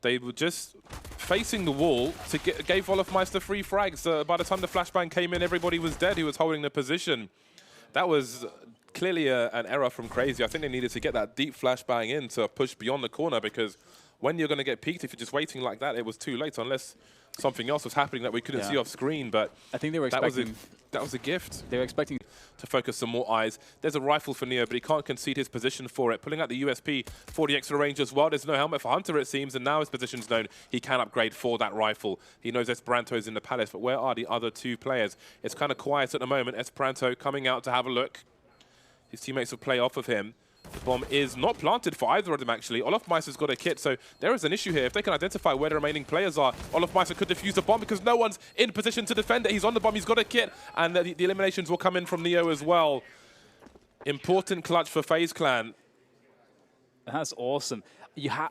They were just facing the wall to gave Olofmeister 3 frags. By the time the flashbang came in, everybody was dead who was holding the position. That was clearly an error from CR4ZY. I think they needed to get that deep flashbang in to push beyond the corner, because when you're going to get peaked, if you're just waiting like that, it was too late, unless something else was happening that we couldn't see off screen. But I think they were expecting that was a gift. They were expecting to focus some more eyes. There's a rifle for Neo, but he can't concede his position for it. Pulling out the USP for the extra range as well. There's no helmet for Hunter, it seems, and now his position's known. He can upgrade for that rifle. He knows Esperanto's in the Palace, but where are the other two players? It's kind of quiet at the moment. Esperanto coming out to have a look. His teammates will play off of him. The bomb is not planted for either of them, actually. Olofmeister's got a kit, so there is an issue here. If they can identify where the remaining players are, Olofmeister could defuse the bomb because no one's in position to defend it. He's on the bomb, he's got a kit, and the eliminations will come in from Neo as well. Important clutch for FaZe Clan. That's awesome.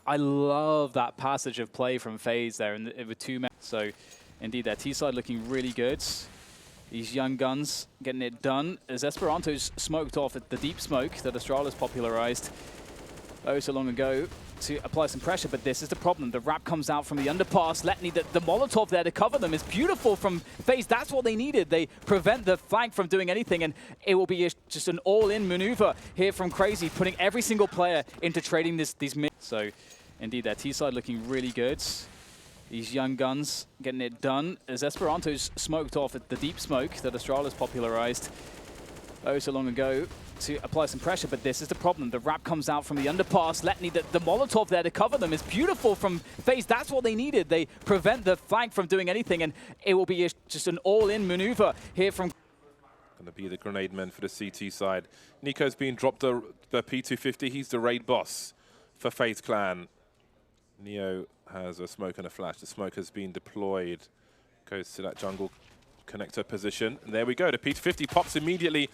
I love that passage of play from FaZe there with 2 men. So, indeed, their T-side looking really good. These young guns getting it done as Esperanto's smoked off at the deep smoke that Astrala's popularized so long ago to apply some pressure. But this is the problem. The wrap comes out from the underpass. Letney, the Molotov there to cover them is beautiful from FaZe. That's what they needed. They prevent the flank from doing anything, and it will be just an all-in maneuver here from CR4ZY, putting every single player into trading these mid. So, indeed, their T-side looking really good. These young guns getting it done as Esperanto's smoked off at the deep smoke that Astrala's popularized so long ago to apply some pressure. But this is the problem. The wrap comes out from the underpass. Letney, the Molotov there to cover them is beautiful from FaZe. That's what they needed. They prevent the flank from doing anything, and it will be just an all-in maneuver here from... Going to be the grenade man for the CT side. Nico's being dropped the P250. He's the raid boss for FaZe Clan. Neo has a smoke and a flash. The smoke has been deployed. Goes to that jungle connector position. And there we go. The P250 pops immediately.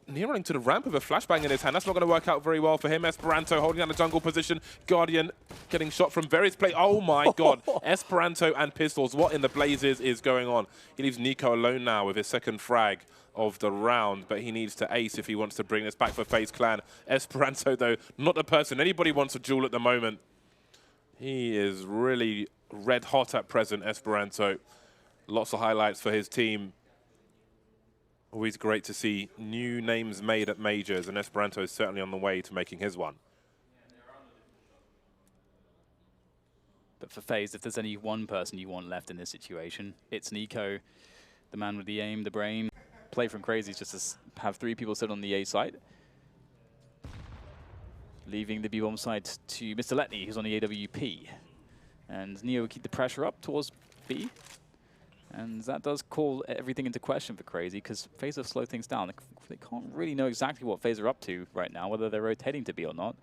Neo running to the ramp with a flashbang in his hand. That's not going to work out very well for him. Esperanto holding down the jungle position. Guardian getting shot from various places. Oh my god. Esperanto and pistols. What in the blazes is going on? He leaves Nico alone now with his second frag of the round, but he needs to ace if he wants to bring this back for FaZe Clan. Esperanto, though, not the person anybody wants to duel at the moment. He is really red hot at present, Esperanto. Lots of highlights for his team. Always great to see new names made at majors, and Esperanto is certainly on the way to making his one. But for FaZe, if there's any one person you want left in this situation, it's Nico, the man with the aim, the brain. Play from CR4ZY just to have 3 people sit on the A side. Leaving the B-bomb side to Mr. Letney, who's on the AWP. And Neo will keep the pressure up towards B. And that does call everything into question for CR4ZY, because FaZe have slowed things down. They can't really know exactly what FaZe are up to right now, whether they're rotating to B or not.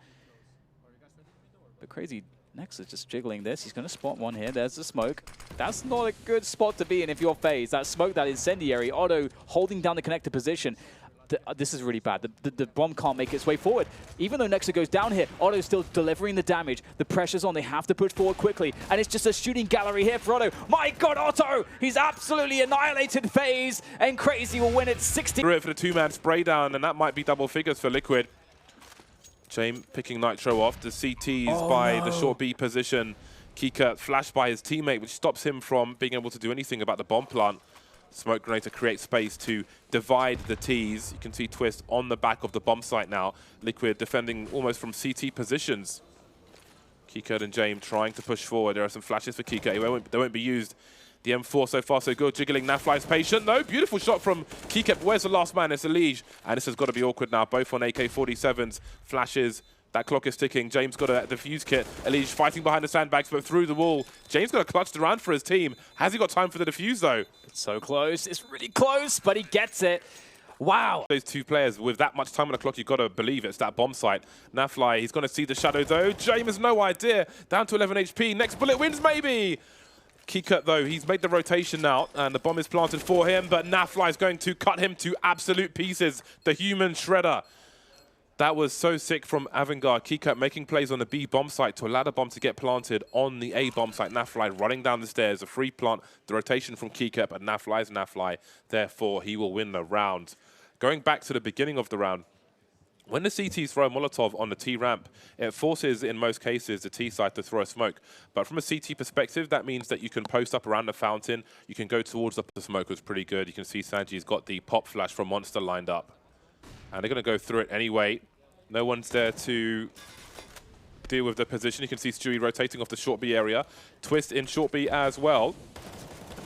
But CR4ZY next is just jiggling this. He's going to spot one here. There's the smoke. That's not a good spot to be in if you're FaZe. That smoke, that incendiary. Otto holding down the connector position. This is really bad. The bomb can't make its way forward. Even though Nexa goes down here, Otto's still delivering the damage. The pressure's on. They have to push forward quickly. And it's just a shooting gallery here for Otto. My god, Otto! He's absolutely annihilated FaZe, and CR4ZY will win it 60. For the 2-man spray down, and that might be double figures for Liquid. James picking Nitro off. The CTs by the short B position. Kika flashed by his teammate, which stops him from being able to do anything about the bomb plant. Smoke grenade to create space to divide the Ts. You can see Twist on the back of the bomb site now. Liquid defending almost from CT positions. Kika and James trying to push forward. There are some flashes for Kika. They won't be used. The M4 so far so good. Jiggling, NaVi's patient. No, beautiful shot from Kika. Where's the last man? It's Elige. And this has got to be awkward now. Both on AK-47s. Flashes. That clock is ticking. James got a defuse kit. Elige fighting behind the sandbags, but through the wall. James got a clutched around for his team. Has he got time for the defuse, though? It's so close. It's really close, but he gets it. Wow. Those 2 players, with that much time on the clock, you've got to believe it's that bomb site. NaVi, he's going to see the shadow, though. James has no idea. Down to 11 HP. Next bullet wins, maybe. Kika, though, he's made the rotation now, and the bomb is planted for him, but NaVi is going to cut him to absolute pieces. The human shredder. That was so sick from AVANGAR. Kika making plays on the B bomb site to allow the bomb to get planted on the A bomb site. NaVi running down the stairs, a free plant, the rotation from Kika, but NaVi is NaVi. Therefore, he will win the round. Going back to the beginning of the round, When the CTs throw a Molotov on the T ramp, it forces, in most cases, the T side to throw a smoke. But from a CT perspective, that means that you can post up around the fountain. You can go towards the smoke was pretty good. You can see Sanji's got the pop flash from Monster lined up. And they're going to go through it anyway. No one's there to deal with the position. You can see Stewie rotating off the short B area. Twist in short B as well.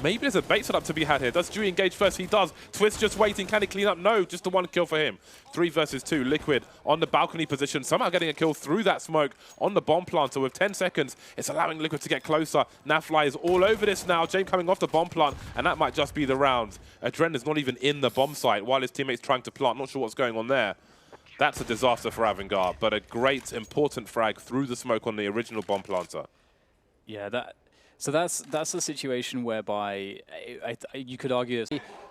Maybe there's a bait setup to be had here. Does Stewie engage first? He does. Twist just waiting. Can he clean up? No, just the one kill for him. 3 versus 2. Liquid on the balcony position. Somehow getting a kill through that smoke on the bomb planter with 10 seconds. It's allowing Liquid to get closer. NaVi is all over this now. James coming off the bomb plant, and that might just be the round. Adren is not even in the bomb site while his teammate's trying to plant. Not sure what's going on there. That's a disaster for AVANGAR, but a great, important frag through the smoke on the original bomb planter. Yeah, so that's the situation whereby you could argue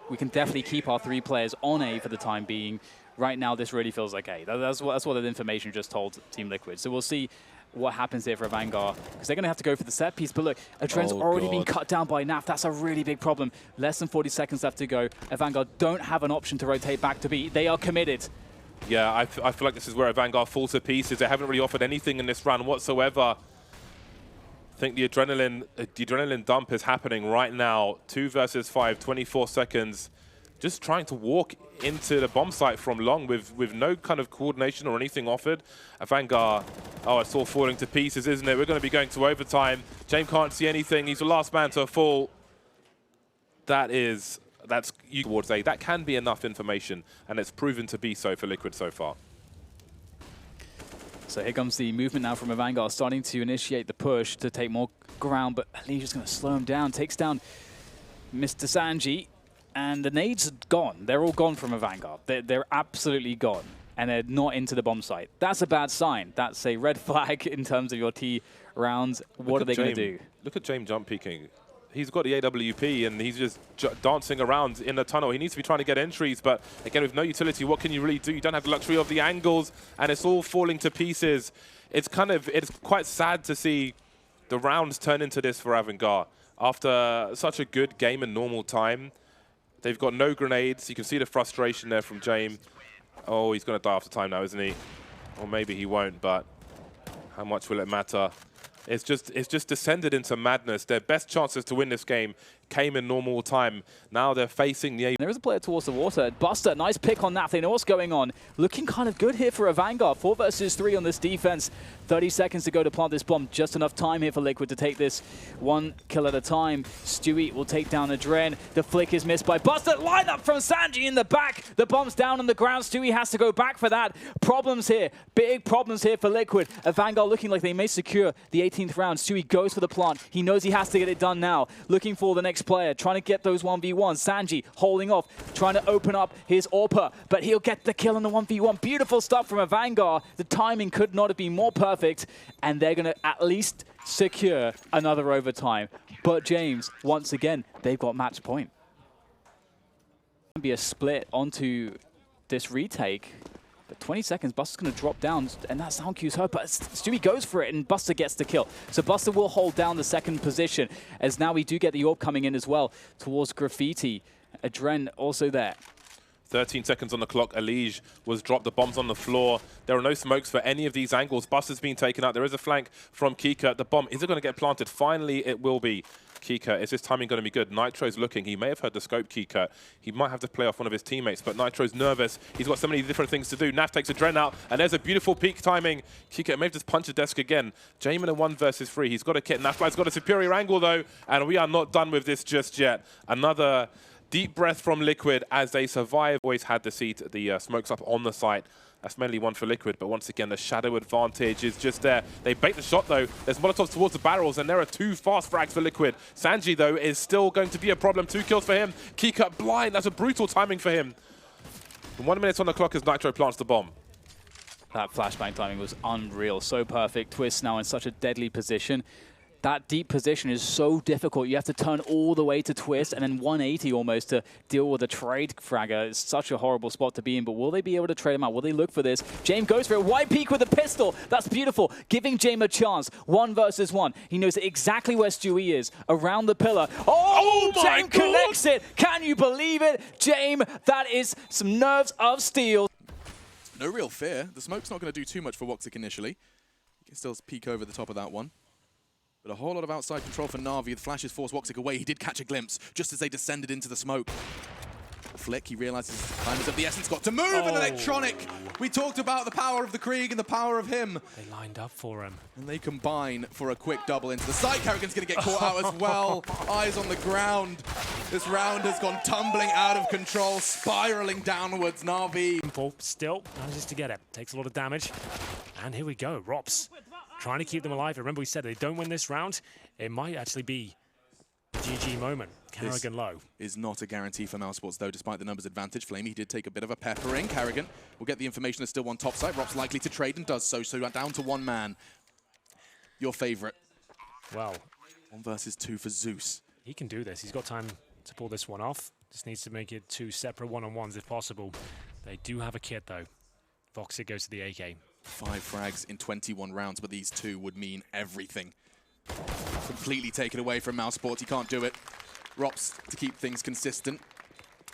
we can definitely keep our 3 players on A for the time being. Right now, this really feels like A. That's what the information just told Team Liquid. So we'll see what happens here for AVANGAR, because they're going to have to go for the set piece. But look, Adren's already been cut down by NaV. That's a really big problem. Less than 40 seconds left to go. AVANGAR don't have an option to rotate back to B. They are committed. Yeah, I feel like this is where AVANGAR falls to pieces. They haven't really offered anything in this round whatsoever. I think the adrenaline dump is happening right now. 2 versus 5, 24 seconds. Just trying to walk into the bomb site from long with no kind of coordination or anything offered. AVANGAR, oh, it's all falling to pieces, isn't it? We're going to be going to overtime. James can't see anything. He's the last man to fall. That's you towards A. That can be enough information, and it's proven to be so for Liquid so far. So here comes the movement now from AVANGAR, starting to initiate the push to take more ground, but Lee's just going to slow him down. Takes down Mr. Sanji, and the nades are gone. They're all gone from AVANGAR. They're absolutely gone, and they're not into the bomb site. That's a bad sign. That's a red flag in terms of your T rounds. What are they going to do? Look at James jump peeking. He's got the AWP, and he's just dancing around in the tunnel. He needs to be trying to get entries, but again, with no utility, what can you really do? You don't have the luxury of the angles, and it's all falling to pieces. It's quite sad to see the rounds turn into this for AVANGAR. After such a good game in normal time, they've got no grenades. You can see the frustration there from James. Oh, he's going to die after time now, isn't he? Or maybe he won't, but how much will it matter? It's just descended into madness. Their best chances to win this game came in normal time. Now they're facing the A. There is a player towards the water. Buster, nice pick on that. They know what's going on. Looking kind of good here for AVANGAR. 4 versus 3 on this defense. 30 seconds to go to plant this bomb. Just enough time here for Liquid to take this 1 kill at a time. Stewie will take down Adren. The flick is missed by Buster. Line up from Sanji in the back. The bomb's down on the ground. Stewie has to go back for that. Problems here. Big problems here for Liquid. AVANGAR looking like they may secure the 18th round. Stewie goes for the plant. He knows he has to get it done now. Looking for the next player, trying to get those 1v1s. Sanji holding off, trying to open up his AWPer, but he'll get the kill in the 1v1. Beautiful stuff from AVANGAR. The timing could not have been more perfect, and they're going to at least secure another overtime. But James, once again, they've got match point. Be a split onto this retake. But 20 seconds, Buster's going to drop down, and that sound cue's hurt, but Stewie goes for it, and Buster gets the kill. So Buster will hold down the second position, as now we do get the AWP coming in as well towards Graffiti. Adren also there. 13 seconds on the clock. Elige was dropped. The bomb's on the floor. There are no smokes for any of these angles. Buster's been taken out. There is a flank from Kika. The bomb, is it going to get planted? Finally, it will be. Kika, is his timing going to be good? Nitro's looking. He may have heard the scope, Kika. He might have to play off one of his teammates, but Nitro's nervous. He's got so many different things to do. NaV takes Adren out, and there's a beautiful peak timing. Kika may have just punched the desk again. Jamin in 1 versus 3. He's got a kit. NaVi's got a superior angle, though, and we are not done with this just yet. Another deep breath from Liquid as they survive. Always had the seat, the smokes up on the site. That's mainly one for Liquid, but once again, the shadow advantage is just there. They bait the shot, though. There's Molotovs towards the barrels, and there are 2 fast frags for Liquid. Sanji, though, is still going to be a problem. 2 kills for him. Kika blind. That's a brutal timing for him. 1 minute on the clock as Nitro plants the bomb. That flashbang timing was unreal. So perfect. Twist now in such a deadly position. That deep position is so difficult. You have to turn all the way to Twist and then 180 almost to deal with a trade fragger. It's such a horrible spot to be in, but will they be able to trade him out? Will they look for this? James goes for it. White peak with a pistol. That's beautiful. Giving James a chance. 1 versus 1. He knows exactly where Stewie is. Around the pillar. Oh James connects it. Can you believe it? James, that is some nerves of steel. No real fear. The smoke's not going to do too much for WotZiC initially. He can still peek over the top of that one. But a whole lot of outside control for NaVi. The flashes force WotZiC away. He did catch a glimpse just as they descended into the smoke. Flick, he realizes time is of the essence, got to move, and Electronic! We talked about the power of the Krieg and the power of him. They lined up for him. And they combine for a quick double into the side. Karrigan's going to get caught out as well. Eyes on the ground. This round has gone tumbling out of control, spiraling downwards. NaVi Still manages to get it. Takes a lot of damage. And here we go. ropz trying to keep them alive. Remember we said they don't win this round, it might actually be a GG moment. Karrigan low. Is not a guarantee for mousesports though, despite the numbers advantage. Flamey did take a bit of a peppering. Karrigan will get the information there's still one top side. ropz likely to trade and does so. So down to one man. Your favorite. Well, 1 versus 2 for Zeus. he can do this. He's got time to pull this one off. Just needs to make it 2 separate one-on-ones if possible. They do have a kit though. WotZiC goes to the AK. 5 frags in 21 rounds, but these 2 would mean everything. Completely taken away from mousesports. He can't do it. ropz to keep things consistent.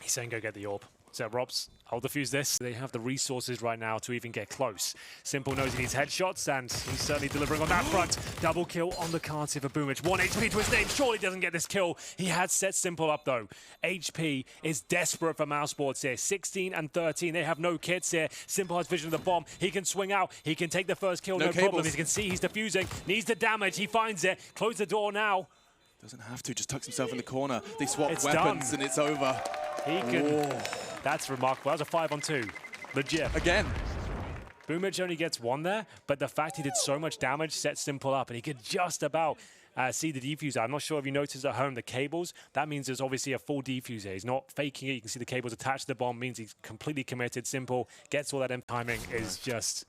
He's saying go get the orb. So ropz, I'll defuse this. They have the resources right now to even get close. Simple knows he needs headshots, and he's certainly delivering on that front. Double kill on the cards here for Boomich. 1 HP to his name. Surely doesn't get this kill. He had set Simple up though. HP is desperate for mousesports here. 16 and 13. They have no kits here. Simple has vision of the bomb. He can swing out. He can take the first kill. No problem. As you can see, he's defusing. Needs the damage. He finds it. Close the door now. Doesn't have to. Just tucks himself in the corner. They swap weapons done. and it's over. He can. That's remarkable. That was a 5-on-2. Legit. Again. Boomich only gets 1 there, but the fact he did so much damage set Simple up, and he could just about see the defuser. I'm not sure if you noticed at home the cables. That means there's obviously a full defuser. He's not faking it. You can see the cables attached to the bomb. Means he's completely committed. Simple gets all that timing is just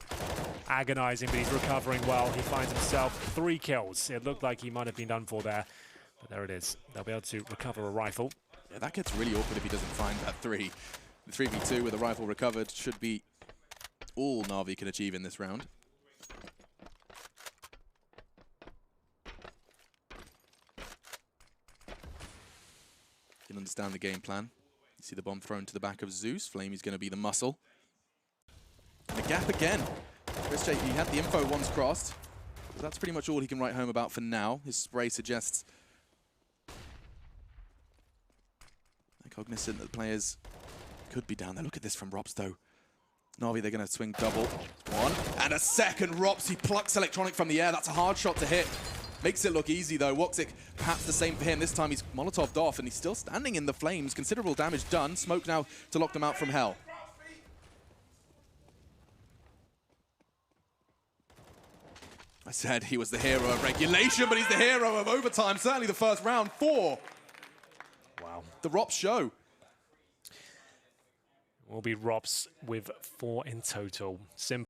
agonizing, but he's recovering well. He finds himself 3 kills. It looked like he might have been done for there, but there it is. They'll be able to recover a rifle. Yeah, that gets really awkward if he doesn't find that 3. The 3v2 with a rifle recovered should be all NaVi can achieve in this round. You can understand the game plan. You see the bomb thrown to the back of Zeus. Flamey's going to be the muscle. And a gap again. CR4ZY, he had the info once crossed. So that's pretty much all he can write home about for now. His spray suggests cognizant that the players could be down there. Look at this from ropz though. NaVi, they're going to swing double. 1 and a second. ropz, he plucks Electronic from the air. That's a hard shot to hit. Makes it look easy though. WotZiC, perhaps the same for him. This time he's Molotov'd off and he's still standing in the flames. Considerable damage done. Smoke now to lock them out from hell. I said he was the hero of regulation, but he's the hero of overtime. Certainly the first round. 4. Wow. The ropz show. Will be ropz with 4 in total. Simple.